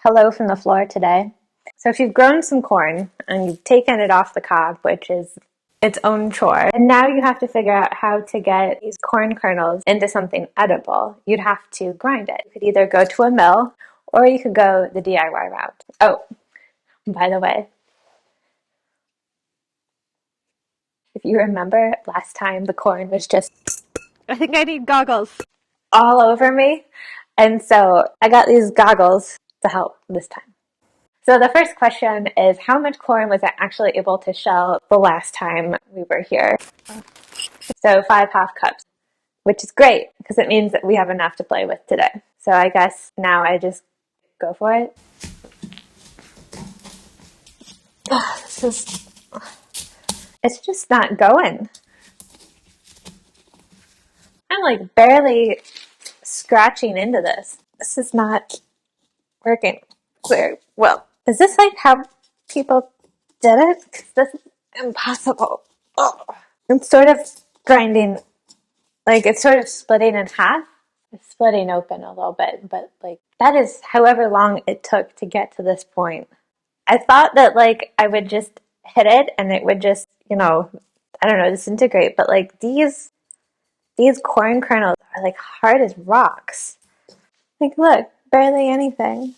hello from the floor today. So if you've grown some corn and you've taken it off the cob, which is its own chore, and now you have to figure out how to get these corn kernels into something edible, you'd have to grind it. You could either go to a mill or you could go the DIY route. Oh, by the way, if you remember last time, the corn was just, I think I need goggles, all over me. And so I got these goggles to help this time. So the first question is, how much corn was I actually able to shell the last time we were here? So 5 half cups, which is great because it means that we have enough to play with today. So I guess now I just go for it. It's just not going. I'm like barely scratching into this. This is not working very well. Is this like how people did it? Because this is impossible. Ugh. I'm sort of grinding, like it's sort of splitting in half. It's splitting open a little bit, but like that is however long it took to get to this point. I thought that like I would just hit it and it would just, I don't know, disintegrate. But like these corn kernels are like hard as rocks. Like look, barely anything.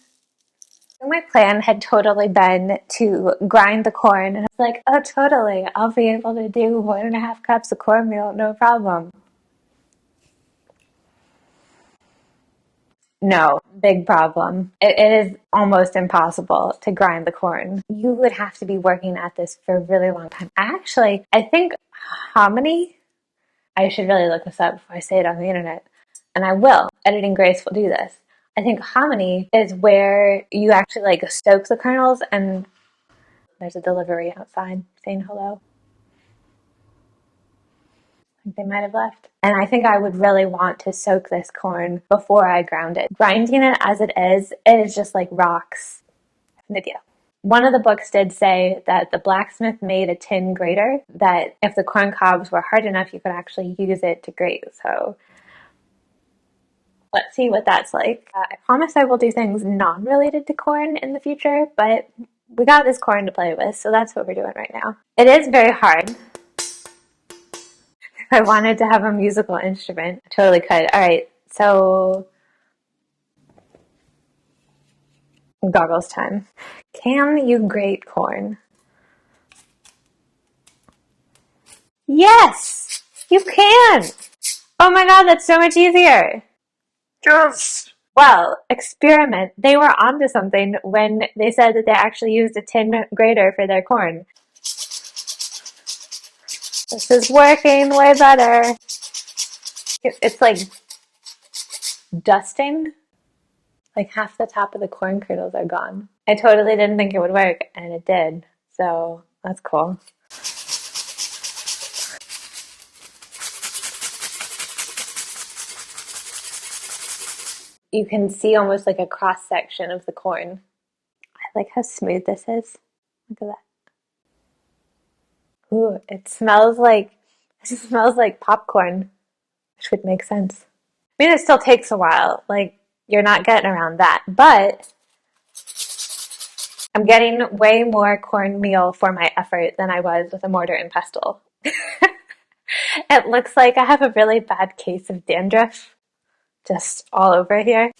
My plan had totally been to grind the corn, and I was like, oh, totally, I'll be able to do 1.5 cups of cornmeal, no problem. No, big problem. It is almost impossible to grind the corn. You would have to be working at this for a really long time. I think hominy, I should really look this up before I say it on the internet, and I will. Editing Grace will do this. I think hominy is where you actually like soak the kernels, and there's a delivery outside saying hello. I think they might have left. And I think I would really want to soak this corn before I ground it. Grinding it as it is just like rocks. No deal. One of the books did say that the blacksmith made a tin grater, that if the corn cobs were hard enough, you could actually use it to grate. So let's see what that's like. I promise I will do things non-related to corn in the future, but we got this corn to play with, so that's what we're doing right now. It is very hard. If I wanted to have a musical instrument, I totally could. All right, so goggles time. Can you grate corn? Yes, you can. Oh my God, that's so much easier. Yes. Well, experiment. They were onto something when they said that they actually used a tin grater for their corn. This is working way better. It's like dusting. Like half the top of the corn kernels are gone. I totally didn't think it would work, and it did. So that's cool. You can see almost like a cross section of the corn. I like how smooth this is. Look at that. Ooh, it smells like popcorn, which would make sense. I mean, it still takes a while. Like you're not getting around that, but I'm getting way more cornmeal for my effort than I was with a mortar and pestle. It looks like I have a really bad case of dandruff just all over here.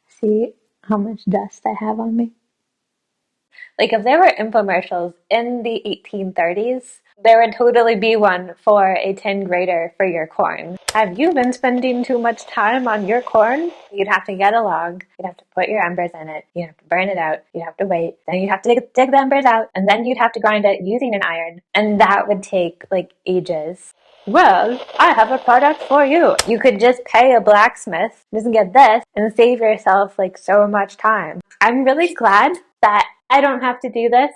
See how much dust I have on me? Like if there were infomercials in the 1830s, there would totally be one for a tin grater for your corn. Have you been spending too much time on your corn? You'd have to get a log, you'd have to put your embers in it, you'd have to burn it out, you'd have to wait, then you'd have to dig the embers out, and then you'd have to grind it using an iron, and that would take like ages. Well, I have a product for you. You could just pay a blacksmith, just get this, and save yourself like so much time. I'm really glad that I don't have to do this.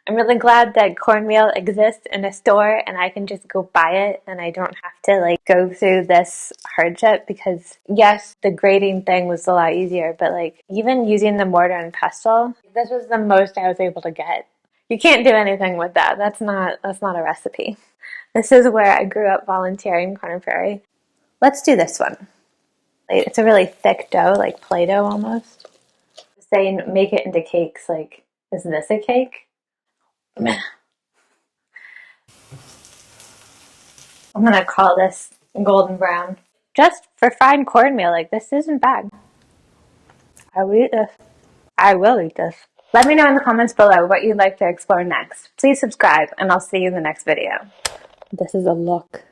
I'm really glad that cornmeal exists in a store and I can just go buy it and I don't have to like go through this hardship, because yes, the grating thing was a lot easier, but like even using the mortar and pestle, this was the most I was able to get. You can't do anything with that. That's not a recipe. This is where I grew up volunteering Corn Prairie. Let's do this one. Like, it's a really thick dough, like Play-Doh almost. Saying make it into cakes, like, is this a cake? I'm gonna call this golden brown. Just for fine cornmeal, like this isn't bad. I will eat this. I will eat this. Let me know in the comments below what you'd like to explore next. Please subscribe, and I'll see you in the next video. This is a look.